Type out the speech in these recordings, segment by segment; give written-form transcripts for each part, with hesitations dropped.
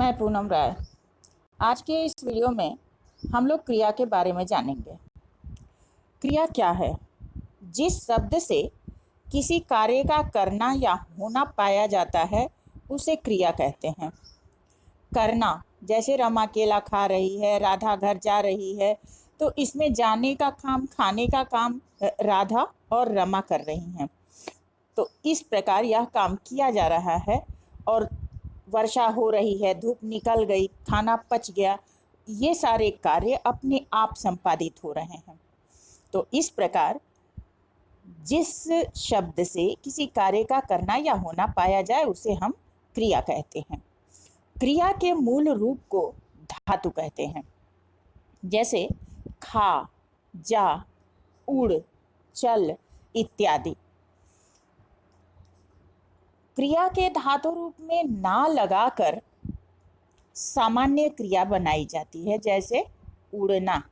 मैं पूनम राय। आज के इस वीडियो में हम लोग क्रिया के बारे में जानेंगे। क्रिया क्या है? जिस शब्द से किसी कार्य का करना या होना पाया जाता है उसे क्रिया कहते हैं। करना, जैसे रमा केला खा रही है, राधा घर जा रही है, तो इसमें जाने का काम, खाने का काम राधा और रमा कर रही हैं। तो इस प्रकार यह काम किया जा रहा है और वर्षा हो रही है, धूप निकल गई, खाना पच गया, ये सारे कार्य अपने आप संपादित हो रहे हैं। तो इस प्रकार जिस शब्द से किसी कार्य का करना या होना पाया जाए उसे हम क्रिया कहते हैं। क्रिया के मूल रूप को धातु कहते हैं, जैसे खा, जा, उड़, चल इत्यादि। क्रिया के धातु रूप में ना लगाकर सामान्य क्रिया बनाई जाती है, जैसे उड़ना,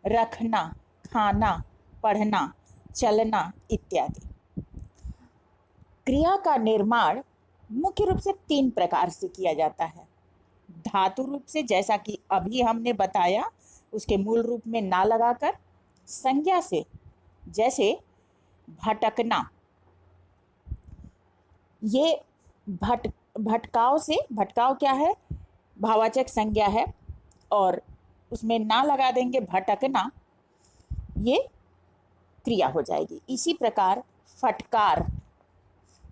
रखना, खाना, पढ़ना, चलना इत्यादि। क्रिया का निर्माण मुख्य रूप से 3 प्रकार से किया जाता है। धातु रूप से, जैसा कि अभी हमने बताया, उसके मूल रूप में ना लगाकर। संज्ञा से, जैसे भटकना, ये भटकाव से, भटकाव क्या है? भाववाचक संज्ञा है और उसमें ना लगा देंगे, भटकना, ये क्रिया हो जाएगी। इसी प्रकार फटकार,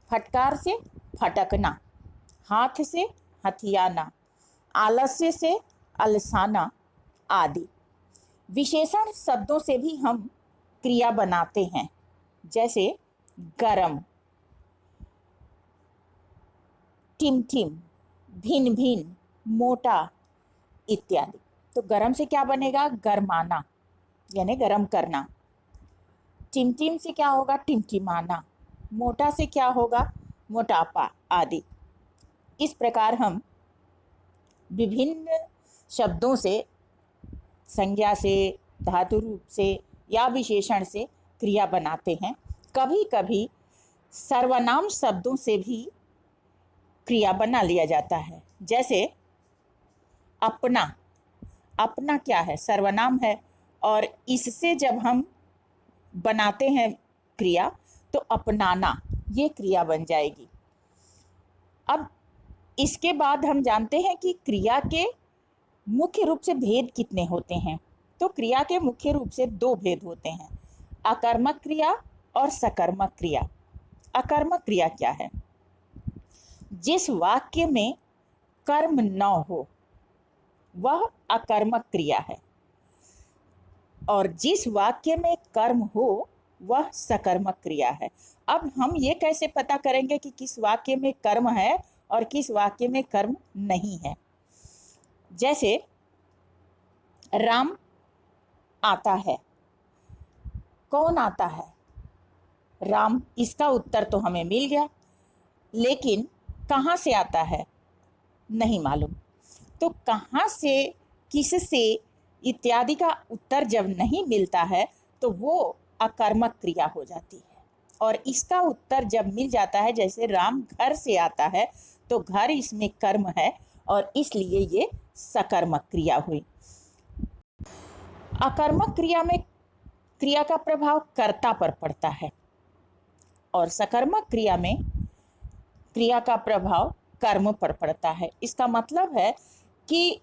फटकार से फटकना, हाथ से हथियाना, आलस्य से अलसाना आदि। विशेषण शब्दों से भी हम क्रिया बनाते हैं, जैसे गरम, टिमटिम, भिन्न भिन्न, मोटा इत्यादि। तो गरम से क्या बनेगा? गरमाना, यानी गरम करना। टिमटिम से क्या होगा? टिमटिमाना। मोटा से क्या होगा? मोटापा आदि। इस प्रकार हम विभिन्न शब्दों से, संज्ञा से, धातु रूप से या विशेषण से क्रिया बनाते हैं। कभी कभी सर्वनाम शब्दों से भी क्रिया बना लिया जाता है, जैसे अपना। अपना क्या है? सर्वनाम है और इससे जब हम बनाते हैं क्रिया तो अपनाना, ये क्रिया बन जाएगी। अब इसके बाद हम जानते हैं कि क्रिया के मुख्य रूप से भेद कितने होते हैं। तो क्रिया के मुख्य रूप से 2 भेद होते हैं, अकर्मक क्रिया और सकर्मक क्रिया। अकर्मक क्रिया क्या है? जिस वाक्य में कर्म न हो वह अकर्मक क्रिया है, और जिस वाक्य में कर्म हो वह सकर्मक क्रिया है। अब हम ये कैसे पता करेंगे कि किस वाक्य में कर्म है और किस वाक्य में कर्म नहीं है? जैसे राम आता है, कौन आता है? राम। इसका उत्तर तो हमें मिल गया, लेकिन कहाँ से आता है नहीं मालूम। तो कहाँ से, किससे इत्यादि का उत्तर जब नहीं मिलता है तो वो अकर्मक क्रिया हो जाती है। और इसका उत्तर जब मिल जाता है, जैसे राम घर से आता है, तो घर इसमें कर्म है और इसलिए ये सकर्मक क्रिया हुई। अकर्मक क्रिया में क्रिया का प्रभाव कर्ता पर पड़ता है और सकर्मक क्रिया में क्रिया का प्रभाव कर्म पर पड़ता है। इसका मतलब है कि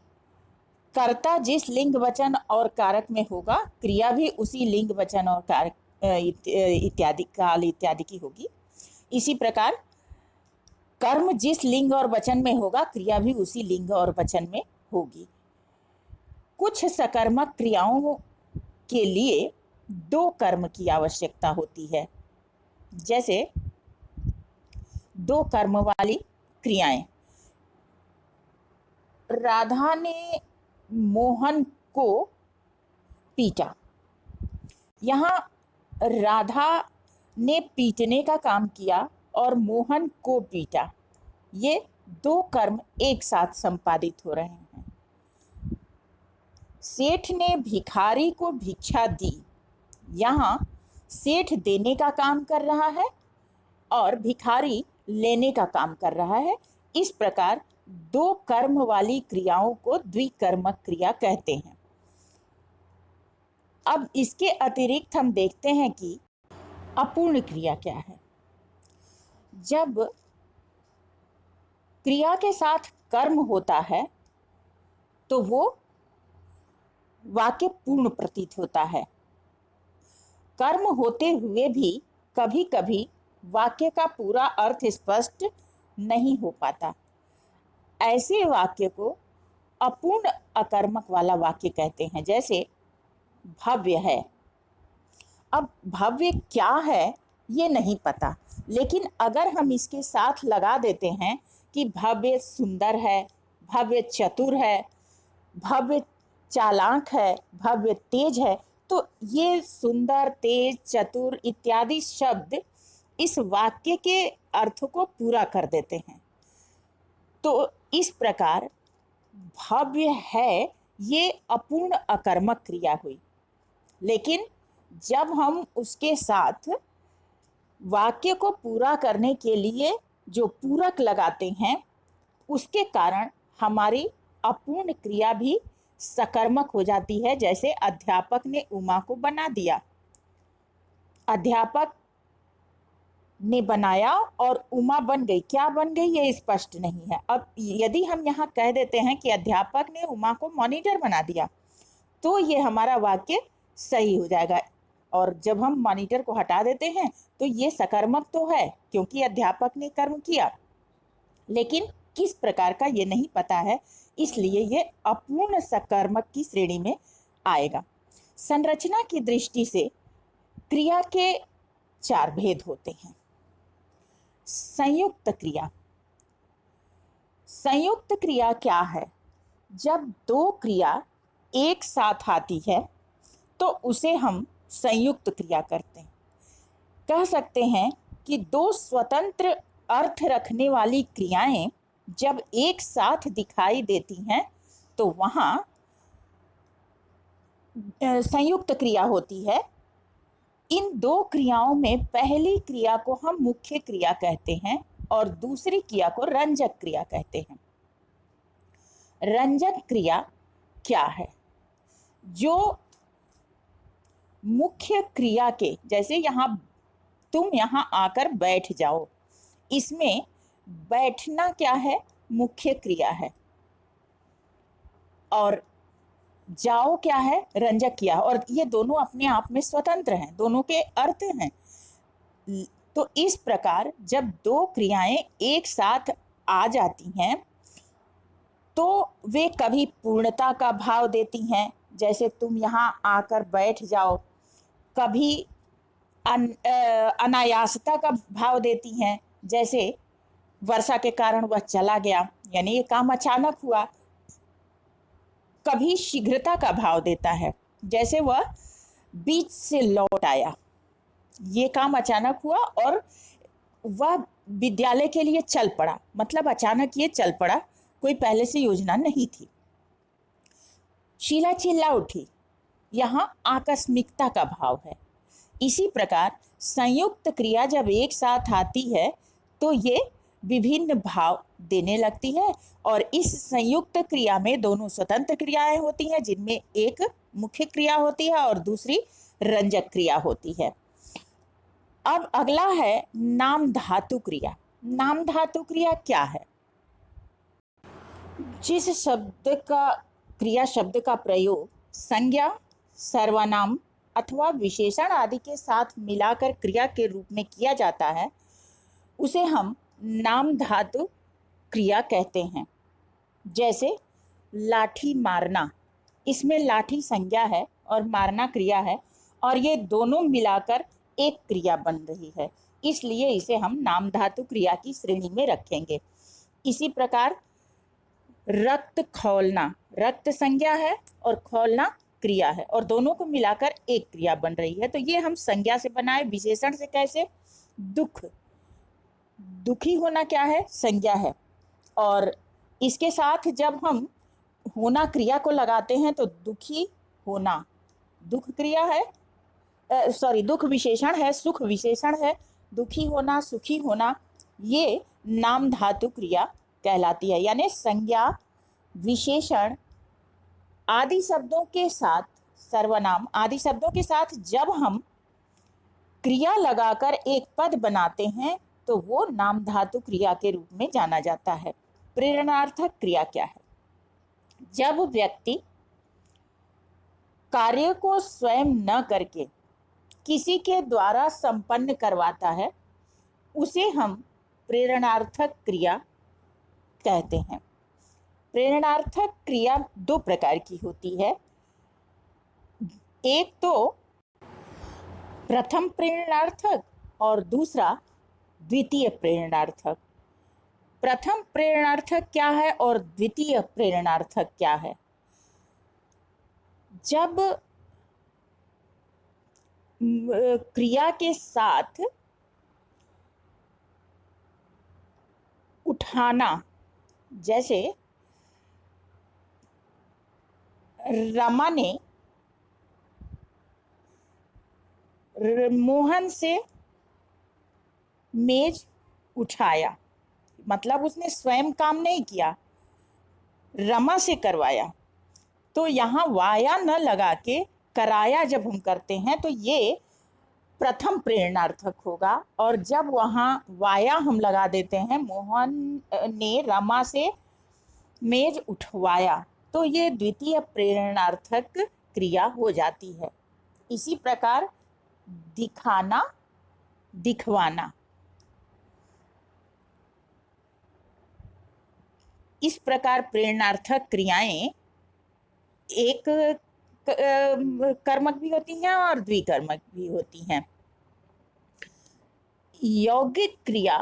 कर्ता जिस लिंग वचन और कारक में होगा, क्रिया भी उसी लिंग वचन और कारक इत्यादि, काल इत्यादि की होगी। इसी प्रकार कर्म जिस लिंग और वचन में होगा, क्रिया भी उसी लिंग और वचन में होगी। कुछ सकर्मक क्रियाओं के लिए 2 कर्म की आवश्यकता होती है, जैसे 2 कर्म वाली क्रियाएं। राधा ने मोहन को पीटा। यहाँ राधा ने पीटने का काम किया और मोहन को पीटा, ये 2 कर्म एक साथ संपादित हो रहे हैं। सेठ ने भिखारी को भिक्षा दी। यहाँ सेठ देने का काम कर रहा है और भिखारी लेने का काम कर रहा है। इस प्रकार दो कर्म वाली क्रियाओं को द्विकर्मक क्रिया कहते हैं। अब इसके अतिरिक्त हम देखते हैं कि अपूर्ण क्रिया क्या है। जब क्रिया के साथ कर्म होता है तो वो वाक्य पूर्ण प्रतीत होता है। कर्म होते हुए भी कभी कभी वाक्य का पूरा अर्थ स्पष्ट नहीं हो पाता। ऐसे वाक्य को अपूर्ण अकर्मक वाला वाक्य कहते हैं। जैसे भव्य है। अब भव्य क्या है ये नहीं पता, लेकिन अगर हम इसके साथ लगा देते हैं कि भव्य सुंदर है, भव्य चतुर है, भव्य चालाक है, भव्य तेज है, तो ये सुंदर, तेज, चतुर इत्यादि शब्द इस वाक्य के अर्थ को पूरा कर देते हैं। तो इस प्रकार भव्य है ये अपूर्ण अकर्मक क्रिया हुई। लेकिन जब हम उसके साथ वाक्य को पूरा करने के लिए जो पूरक लगाते हैं, उसके कारण हमारी अपूर्ण क्रिया भी सकर्मक हो जाती है। जैसे अध्यापक ने उमा को बना दिया। अध्यापक ने बनाया और उमा बन गई। क्या बन गई ये स्पष्ट नहीं है। अब यदि हम यहाँ कह देते हैं कि अध्यापक ने उमा को मॉनिटर बना दिया, तो ये हमारा वाक्य सही हो जाएगा। और जब हम मॉनिटर को हटा देते हैं तो ये सकर्मक तो है, क्योंकि अध्यापक ने कर्म किया, लेकिन किस प्रकार का ये नहीं पता है, इसलिए ये अपूर्ण सकर्मक की श्रेणी में आएगा। संरचना की दृष्टि से क्रिया के चार भेद होते हैं। संयुक्त क्रिया। संयुक्त क्रिया क्या है? जब दो क्रिया एक साथ आती है तो उसे हम संयुक्त क्रिया करते हैं। कह सकते हैं कि दो स्वतंत्र अर्थ रखने वाली क्रियाएं जब एक साथ दिखाई देती हैं तो वहां संयुक्त क्रिया होती है। इन दो क्रियाओं में पहली क्रिया को हम मुख्य क्रिया कहते हैं और दूसरी क्रिया को रंजक क्रिया कहते हैं। रंजक क्रिया क्या है? जो मुख्य क्रिया के, जैसे तुम यहां आकर बैठ जाओ, इसमें बैठना क्या है? मुख्य क्रिया है। और जाओ क्या है? रंजक क्रिया। और ये दोनों अपने आप में स्वतंत्र हैं, दोनों के अर्थ हैं। तो इस प्रकार जब दो क्रियाएं एक साथ आ जाती हैं तो वे कभी पूर्णता का भाव देती हैं, जैसे तुम यहाँ आकर बैठ जाओ, कभी अनायासता का भाव देती हैं, जैसे वर्षा के कारण वह चला गया, यानी ये काम अचानक हुआ। कभी शीघ्रता का भाव देता है, जैसे वह बीच से लौट आया, ये काम अचानक हुआ और वह विद्यालय के लिए चल पड़ा, मतलब अचानक ये चल पड़ा, कोई पहले से योजना नहीं थी। शीला चिल्ला उठी, यहाँ आकस्मिकता का भाव है। इसी प्रकार संयुक्त क्रिया जब एक साथ आती है तो ये विभिन्न भाव देने लगती है। और इस संयुक्त क्रिया में दोनों स्वतंत्र क्रियाएं होती हैं, जिनमें एक मुख्य क्रिया होती है और दूसरी रंजक क्रिया होती है। अब अगला है नाम धातु क्रिया। नाम धातु क्रिया क्या है? जिस क्रिया शब्द का प्रयोग संज्ञा, सर्वनाम अथवा विशेषण आदि के साथ मिलाकर क्रिया के रूप में किया जाता है, उसे हम नाम धातु क्रिया कहते हैं। जैसे लाठी मारना, इसमें लाठी संज्ञा है और मारना क्रिया है, और ये दोनों मिलाकर एक क्रिया बन रही है, इसलिए इसे हम नाम धातु क्रिया की श्रेणी में रखेंगे। इसी प्रकार रक्त खौलना, रक्त संज्ञा है और खौलना क्रिया है, और दोनों को मिलाकर एक क्रिया बन रही है। तो ये हम संज्ञा से बनाए। विशेषण से कैसे? दुख, दुखी होना क्या है? संज्ञा है। और इसके साथ जब हम होना क्रिया को लगाते हैं तो दुखी होना दुख क्रिया है, दुख विशेषण है, सुख विशेषण है। दुखी होना, सुखी होना, ये नाम धातु क्रिया कहलाती है। यानी संज्ञा, विशेषण आदि शब्दों के साथ, सर्वनाम आदि शब्दों के साथ जब हम क्रिया लगाकर एक पद बनाते हैं तो वो नाम धातु क्रिया के रूप में जाना जाता है। प्रेरणार्थक क्रिया क्या है? जब व्यक्ति कार्य को स्वयं न करके किसी के द्वारा संपन्न करवाता है उसे हम प्रेरणार्थक क्रिया कहते हैं। प्रेरणार्थक क्रिया दो प्रकार की होती है। एक तो प्रथम प्रेरणार्थक और दूसरा द्वितीय प्रेरणार्थक। प्रथम प्रेरणार्थक क्या है और द्वितीय प्रेरणार्थक क्या है? जब क्रिया के साथ उठाना, जैसे रमा ने मोहन से मेज उठाया, मतलब उसने स्वयं काम नहीं किया, रमा से करवाया। तो यहाँ वाया न लगा के कराया जब हम करते हैं तो ये प्रथम प्रेरणार्थक होगा। और जब वहाँ वाया हम लगा देते हैं, मोहन ने रमा से मेज उठवाया, तो ये द्वितीय प्रेरणार्थक क्रिया हो जाती है। इसी प्रकार दिखाना, दिखवाना, इस प्रकार प्रेरणार्थक क्रियाएं एक कर्मक भी होती हैं और द्विकर्मक भी होती हैं। यौगिक क्रिया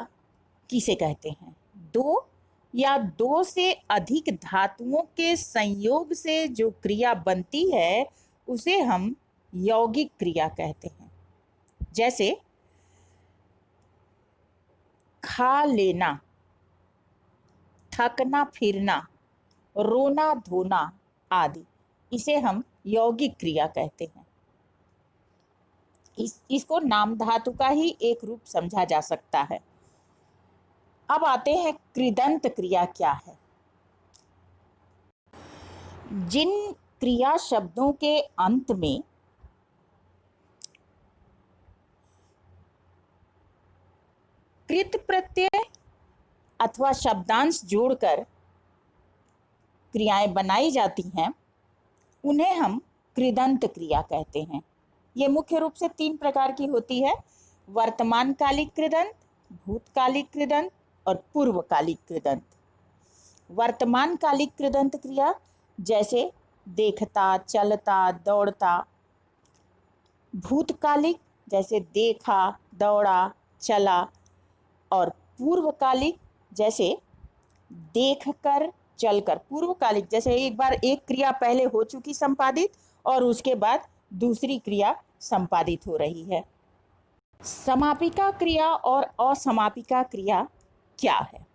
किसे कहते हैं? दो या दो से अधिक धातुओं के संयोग से जो क्रिया बनती है उसे हम यौगिक क्रिया कहते हैं। जैसे खा लेना, थकना फिरना, रोना धोना आदि, इसे हम यौगिक क्रिया कहते हैं। इसको नाम धातु का ही एक रूप समझा जा सकता है। अब आते हैं कृदंत क्रिया क्या है। जिन क्रिया शब्दों के अंत में कृत प्रत्यय अथवा शब्दांश जोड़कर क्रियाएं बनाई जाती हैं उन्हें हम कृदंत क्रिया कहते हैं। ये मुख्य रूप से तीन प्रकार की होती है: वर्तमान कालिक कृदंत, भूतकालिक कृदंत और पूर्वकालिक कृदंत। वर्तमान कालिक कृदंत क्रिया जैसे देखता, चलता, दौड़ता। भूतकालिक जैसे देखा, दौड़ा, चला। और पूर्वकालिक जैसे देखकर, चलकर। पूर्वकालिक जैसे एक बार एक क्रिया पहले हो चुकी संपादित और उसके बाद दूसरी क्रिया संपादित हो रही है। समापिका क्रिया और असमापिका क्रिया क्या है?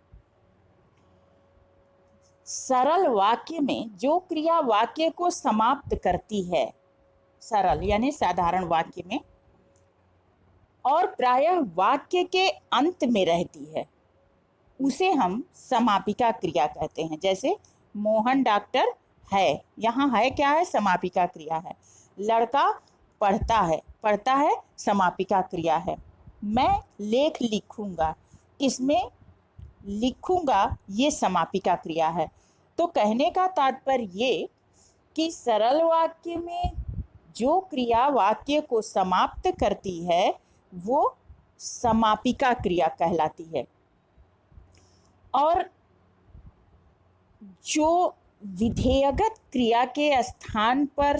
सरल वाक्य में जो क्रिया वाक्य को समाप्त करती है, सरल यानी साधारण वाक्य में, और प्रायः वाक्य के अंत में रहती है, उसे हम समापिका क्रिया कहते हैं। जैसे मोहन डॉक्टर है, यहाँ है क्या है? समापिका क्रिया है। लड़का पढ़ता है, पढ़ता है समापिका क्रिया है। मैं लेख लिखूंगा, इसमें लिखूंगा ये समापिका क्रिया है। तो कहने का तात्पर्य ये कि सरल वाक्य में जो क्रिया वाक्य को समाप्त करती है वो समापिका क्रिया कहलाती है। और जो विधेयगत क्रिया के स्थान पर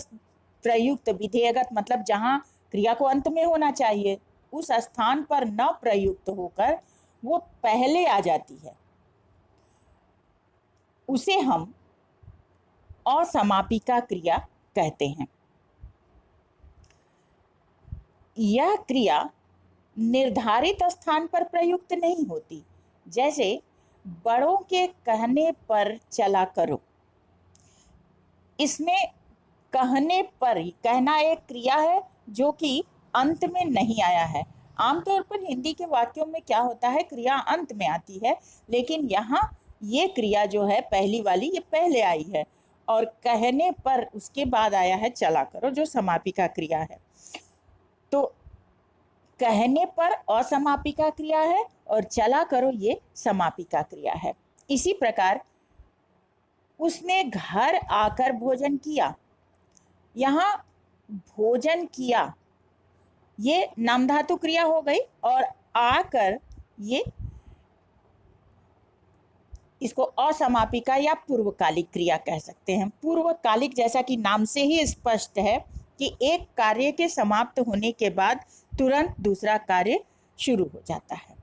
प्रयुक्त, विधेयगत मतलब जहाँ क्रिया को अंत में होना चाहिए उस स्थान पर न प्रयुक्त होकर वो पहले आ जाती है, उसे हम असमापिका क्रिया कहते हैं। यह क्रिया निर्धारित स्थान पर प्रयुक्त नहीं होती। जैसे बड़ों के कहने पर चला करो, इसमें कहने पर, कहना एक क्रिया है जो कि अंत में नहीं आया है। आमतौर पर हिंदी के वाक्यों में क्या होता है, क्रिया अंत में आती है, लेकिन यहाँ ये क्रिया जो है पहली वाली ये पहले आई है, और कहने पर उसके बाद आया है चला करो जो समापिका क्रिया है। तो कहने पर असमापिका क्रिया है और चला करो ये समापिका क्रिया है। इसी प्रकार उसने घर आकर भोजन किया, यहाँ भोजन किया ये नामधातु क्रिया हो गई, और आकर ये इसको असमापिका या पूर्वकालिक क्रिया कह सकते हैं। पूर्वकालिक जैसा कि नाम से ही स्पष्ट है कि एक कार्य के समाप्त होने के बाद तुरंत दूसरा कार्य शुरू हो जाता है।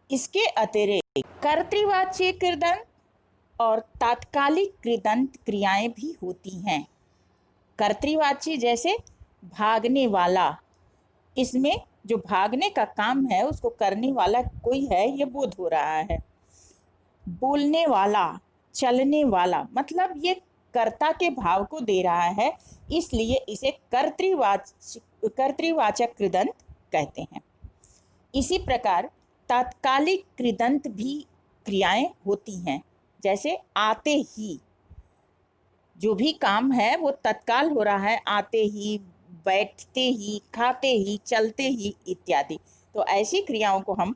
इसके अतिरिक्त कर्तृवाची कृदंत और तात्कालिक कृदंत क्रियाएं भी होती हैं। कर्तृवाची जैसे भागने वाला, इसमें जो भागने का काम है उसको करने वाला कोई है ये बोध हो रहा है। बोलने वाला, चलने वाला, मतलब ये कर्ता के भाव को दे रहा है, इसलिए इसे कर्तृवाचक कृदंत कहते हैं। इसी प्रकार तात्कालिक कृदंत भी क्रियाएं होती हैं, जैसे आते ही, जो भी काम है वो तत्काल हो रहा है, आते ही, बैठते ही, खाते ही, चलते ही इत्यादि। तो ऐसी क्रियाओं को हम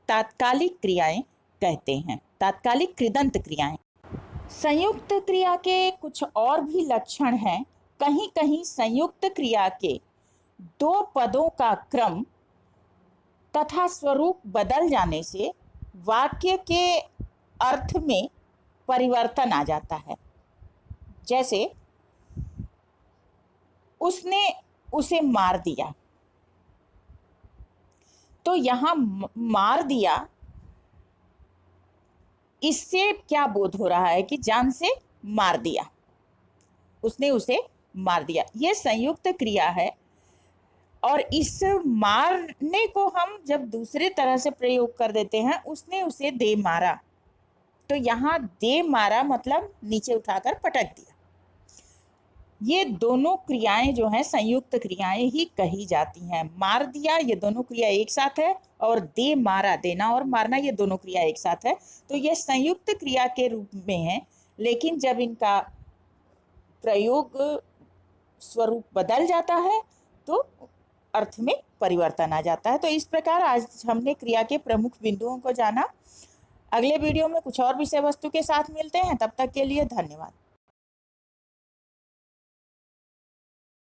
तात्कालिक क्रियाएं कहते हैं, तात्कालिक कृदंत क्रियाएं। संयुक्त क्रिया के कुछ और भी लक्षण हैं। कहीं कहीं संयुक्त क्रिया के दो पदों का क्रम तथा स्वरूप बदल जाने से वाक्य के अर्थ में परिवर्तन आ जाता है। जैसे उसने उसे मार दिया, तो यहां मार दिया, इससे क्या बोध हो रहा है कि जान से मार दिया, उसने उसे मार दिया, यह संयुक्त क्रिया है। और इस मारने को हम जब दूसरे तरह से प्रयोग कर देते हैं, उसने उसे दे मारा, तो यहां दे मारा मतलब नीचे उठाकर पटक दिया। ये दोनों क्रियाएं जो हैं संयुक्त क्रियाएं ही कही जाती हैं। मार दिया ये दोनों क्रिया एक साथ है, और दे मारा, देना और मारना, ये दोनों क्रिया एक साथ है, तो ये संयुक्त क्रिया के रूप में है। लेकिन जब इनका प्रयोग स्वरूप बदल जाता है तो अर्थ में परिवर्तन आ जाता है। तो इस प्रकार आज हमने क्रिया के प्रमुख बिंदुओं को जाना। अगले वीडियो में कुछ और विषय वस्तु के साथ मिलते हैं, तब तक के लिए धन्यवाद।